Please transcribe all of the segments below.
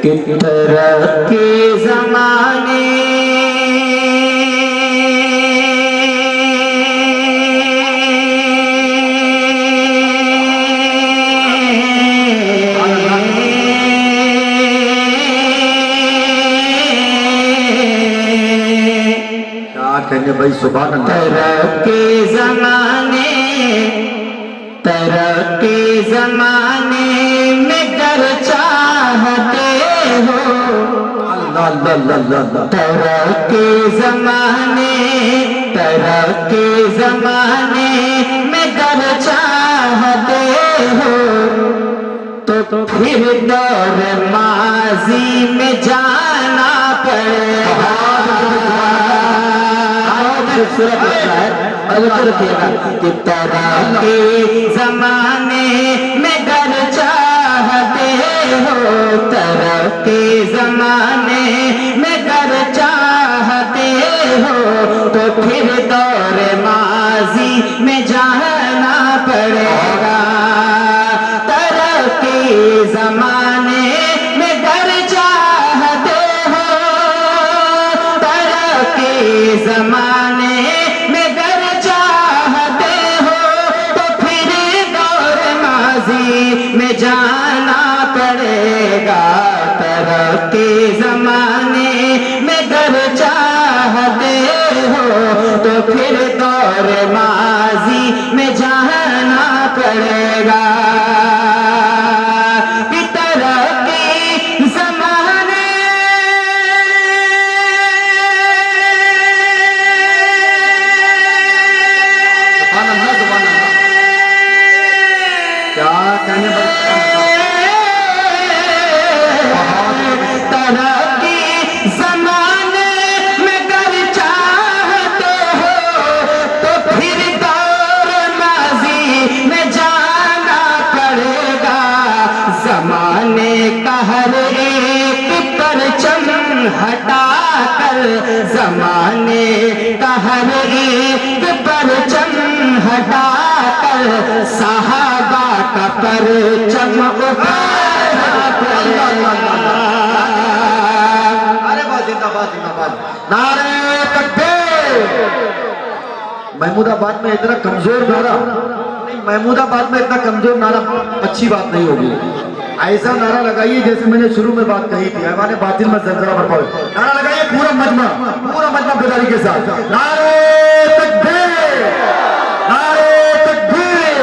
कि तरह के जमाने कहने भाई सुभान अल्लाह। तरह के जमाने में गर चाहते हो, अल्लाह अल्लाह अल्लाह अल्लाह। तरह के जमाने में गर चाहते हो, तो फिर दौर माजी में जाना पड़ेगा। कि तरह के जमाने में गर चाहते हो, तरह के जमाने में गर चाहते हो, तो फिर दौर माजी में जाना पड़ेगा। तरह के जमाने में गर चाहते हो, तरह के जमाने में गर चाहते हो, तो फिर दौर माजी में जाना पड़ेगा। तरह के जमाने में गर चाहते हो, तो फिर दौर माजी में जाना पड़ेगा। ज़माने का हर एक परचम हटा कर सहाबा का परचम उठाना पड़ेगा। अरे बात जिंदाबाद जिंदाबाद, नारे तकबीर। महमूदाबाद में इतना कमजोर नारा नहीं, महमूदाबाद में इतना कमजोर नारा अच्छी बात नहीं होगी। ऐसा नारा लगाइए जैसे मैंने शुरू में बात कही थी, हमारे बातिल में जलजला बरपा। नारा लगाइए पूरा मजमा बेदारी के साथ, नारे तकबीर, नारे तकबीर।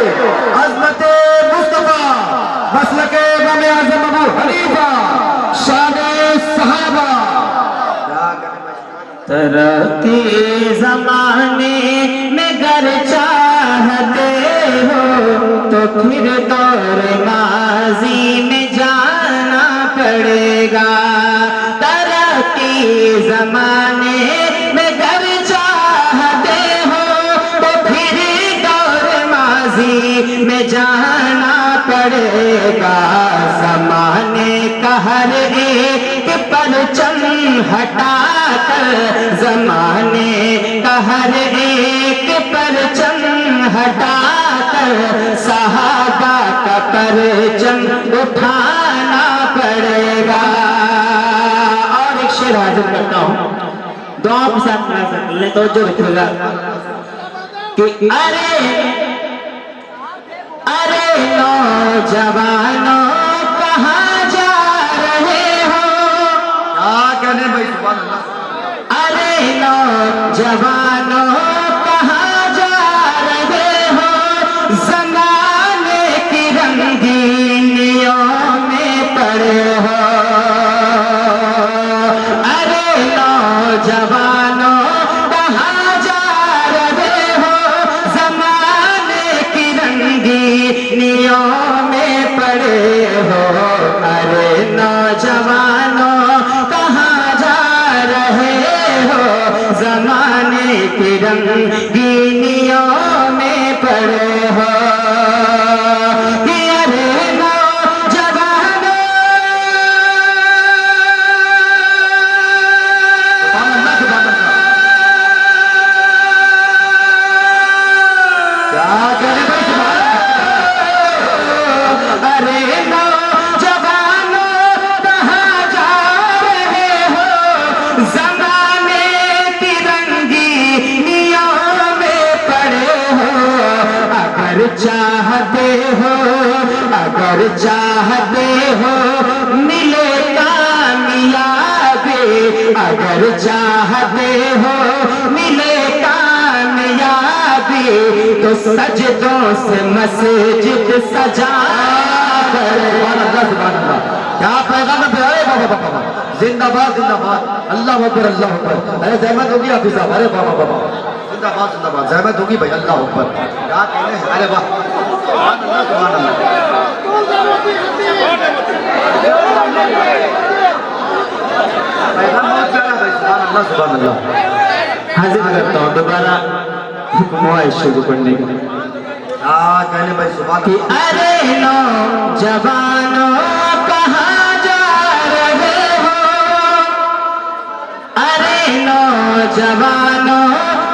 अज़मते मुस्तफा, मसलके इमाम आज़म अबू हनीफा, शाने सहाबा। तरह के जमाने में गर चाहते हो, तो फिर दौर माजी में जाना पड़ेगा। तरह के जमाने में गर चाहते हो, तो फिर दौर माजी में जाना पड़ेगा। जमाने का हर एक परचम हटा कर, जमाने का हर एक परचम हटा कर सहाबा का परचम उठाना पड़ेगा। और एक शेर हाजिर करता हूँ, दुआ के साथ ना सकते तो जो रखेगा कि अरे नौजवानों कहाँ जा रहे हो। क्या कहने भाई सुभान अल्लाह। अरे नौजवानों कहाँ जा रहे हो, ज़माने की रंगीनियों में पड़े हो। अरे नौजवानों कहाँ जा रहे हो, ज़माने की रंगीनियों में पड़े हो। अरे नौजवानों कहाँ जा रहे हो, ज़माने की रंगीनियों में पड़े हो। कि अरे नौजवानों, क्या कहने भाई सुभान अरे नौजवानों कहाँ अगर चाहते हो, अगर चाहते हो मिले कामयाबी, अगर चाहते हो मिले कामयाबी, तो सजदों से मस्जिद सजा कर। क्या पैगाम है प्यारे बाबा बाबा, जिंदाबाद जिंदाबाद, अल्लाह अकबर अल्लाह अकबर। अरे जहमत होगी हाफिज साहब, अरे बाबा बाबा जिंदाबाद जिंदाबाद, जहमत होगी भाई, अल्लाह अकबर। क्या कहने हैं, अरे वाह, सुभान अल्लाह सुभान अल्लाह। पैगाम बहुत प्यारा भाई, सुभान अल्लाह सुभान अल्लाह। हाजिर करता हूँ दोबारा हुक्म शुरू करने का। हाँ कहने भाई सुभान कि अल्लाह। अरे नौजवानों कहाँ जा रहे हो, अरे नौजवानों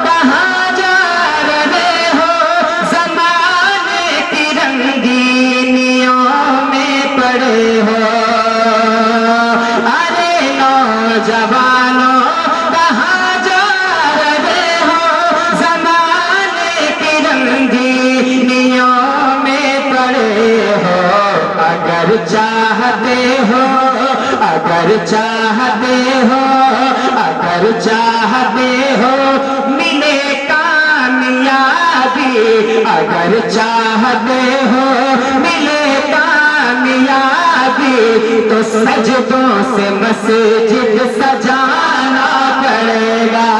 कहाँ जा रहे हो, ज़माने की रंगीनियों में पड़े हो। अरे नौजवानों कहाँ जा रहे हो, ज़माने की रंगीनियों में पड़े हो। अगर चाहते हो, अगर चाहते हो, अगर चाहते हो मिले कामयाबी, अगर चाहते हो मिले कामयाबी, तो सजदों से मस्जिद सजाना पड़ेगा।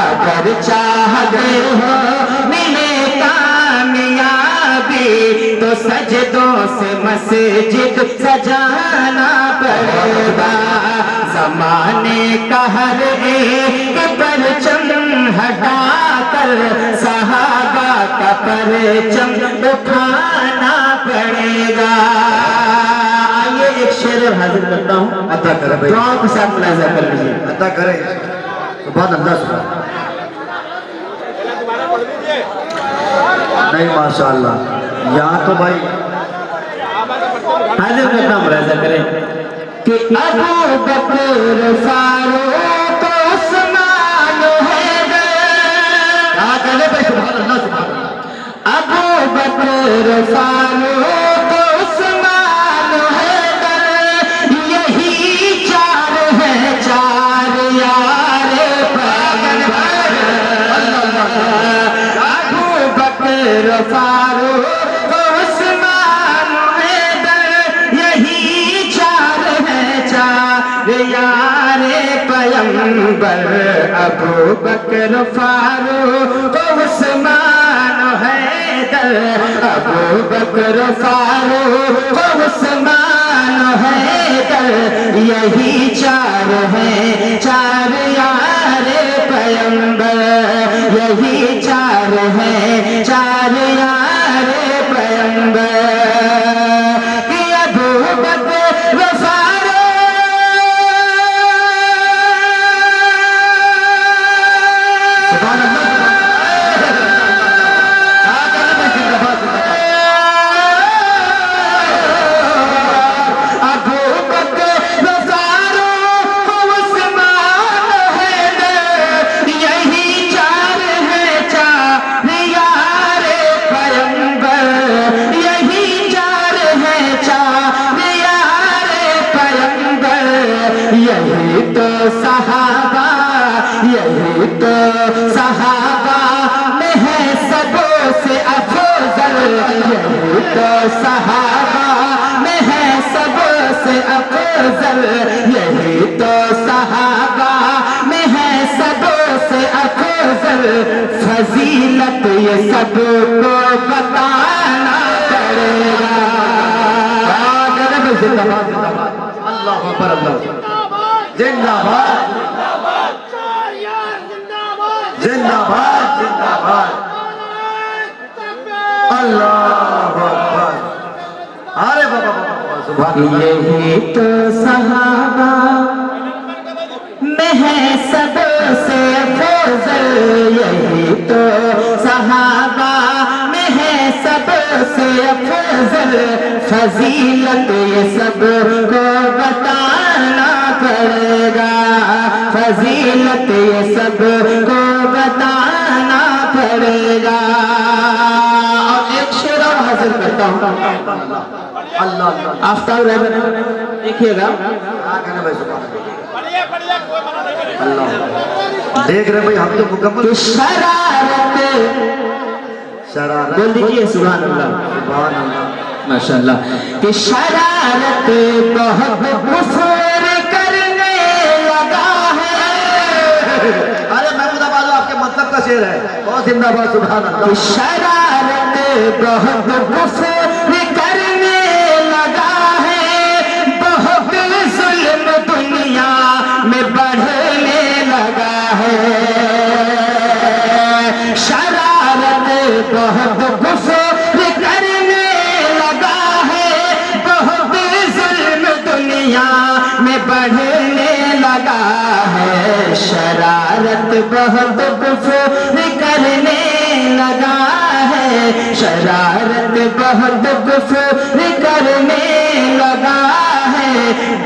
अगर चाहते हो मिले कामयाबी, तो सजदों से मस्जिद सजाना पड़ेगा। ज़माने का हर एक परचम हटाकर सहाबा का परचम उठाना पड़ेगा। आइए एक शेर हाजिर करता हूँ, अदा करे भाई, दुआओं के साथ मुलाजा कर लीजिए। अदा करे, सुभान अल्लाह सुभान। नहीं माशाअल्लाह, यहाँ तो भाई हाजिर करता हूँ, मुलाजा करें कि अबू बकर फारूक उस्मान हैदर, क्या कहने भाई सुभान अल्लाह सुभान अल्लाह। अबू बकर फारूक उस्मान हैदर, यही चार है, चार यार पैगंबर। अबू बकर फारूक उस्मान हैदर, यही चार है, चार यार पैगंबर। अबू बकर फारूक उस्मान हैदर, अबू बकर फारूक उस्मान हैदर, यही चार हैं, चार यार पैगंबर, यही चार हैं, चार यार पैगंबर। कि अबू बकर सुभान अल्लाह अबू बकर फारूक उस्मान हैदर, यही चार है, चार यार पैगंबर, यही चार है, चार यार पैगंबर। यही तो सहाबा, यही तो सहाबा में है सबों से अफजल, यही तो सहाबा में है सबों से अफजल, यही तो सहाबा में है सबों से अफजल। फजीलत ये सबको बताना पड़ेगा। क्या कहने भाई, जिंदाबाद जिंदाबाद, अल्लाह अकबर अल्लाह जिंदाबाद जिंदाबाद जिंदाबाद, अल्लाह अकबर। अरे बाबा बाबा सुभान अल्लाह। यही तो सहाबा में है सबसे अफजल, यही तो सहाबा में है सबसे अफजल। फजीलत ये सबको बताना पड़ेगा, फजीलत ये सबको बताना पड़ेगा। हाजिर करता हूँ अल्लाह अल्लाह आफ्ताब रहबर देखिएगा क्या कहना भाई सुभान अल्लाह देख रहे भाई हम तो मुकम्मल कि शरारत शरारत बोल दीजिए सुभान अल्लाह सुभान अल्लाह माशाल्लाह कि शरारत बहुत कुफर करने लगा है। अरे महमूदाबाद आपके मतलब का शेर है बहुत जिंदाबाद सुभान कि अल्लाह शरारत बहुत कुफर करने लगा है, बहुत जुल्म दुनिया में बढ़ने लगा है। शरारत बहुत कुफर करने लगा है, बहुत जुल्म दुनिया में बढ़ने लगा है। शरारत बहुत कुफर करने लगा है, शरारत बहुत कुफर करने लगा है,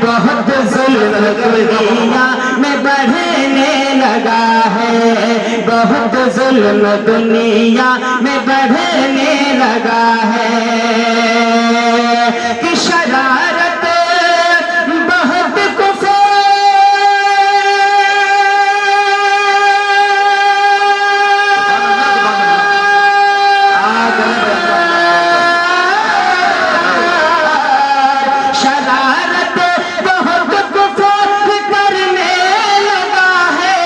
बहुत जुल्म दुनिया में बढ़ने लगा है, बहुत जुल्म दुनिया में बढ़ने लगा है। कि शरारत बहुत शरारत बहुत कुफर करने लगा है,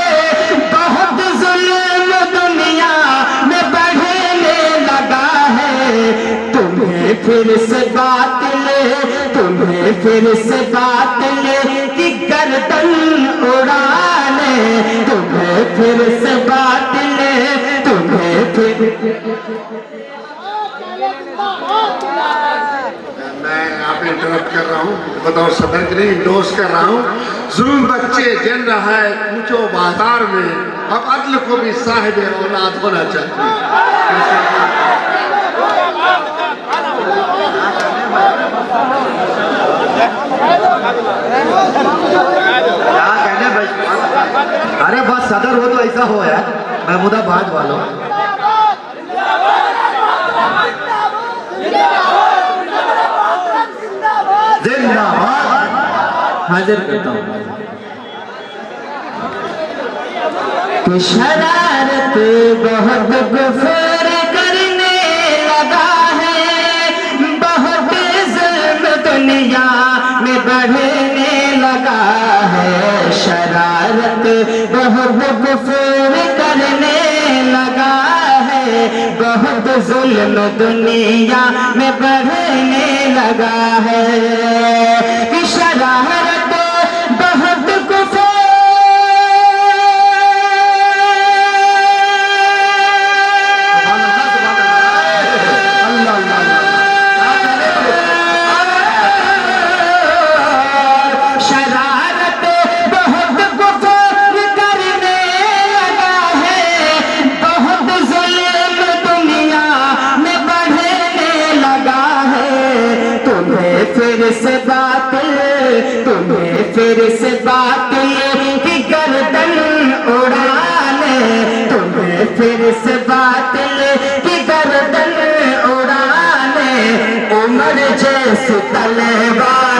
बहुत जुल्म दुनिया में बढ़ने लगा है। तुम्हें फिर से बातिल की गर्दन उड़ाने, तुम्हें फिर से बातिल तुम्हें फिर मैं आप इंटरप्ट कर रहा हूँ बताओ सदर के लिए इंडोर्स कर रहा हूँ। जुल्म बच्चे जल रहा है पूछो बाजार में, अब अदल को भी साहिब औलाद होना चाहिए। क्या कहने भाई अरे बस सदर हो तो ऐसा हो यार महमूदाबाद वालों जिंदाबाद हाजिर करता हूँ कि शरारत बहुत कुफर करने लगा है, बहुत जुल्म दुनिया में बढ़ने लगा है। शरारत बहुत कुफर करने लगा है, बहुत जुल्म दुनिया में बढ़ने लगा है। कि शरारत बहुत शरारत बहुत कुफर करने लगा है, बहुत जुल्म दुनिया में बढ़ने लगा है। तुम्हें फिर से बातिल की गर्दन उड़ाने, तुम्हें फिर से बातिल की गर्दन उड़ाने, उमर जैसी तलवार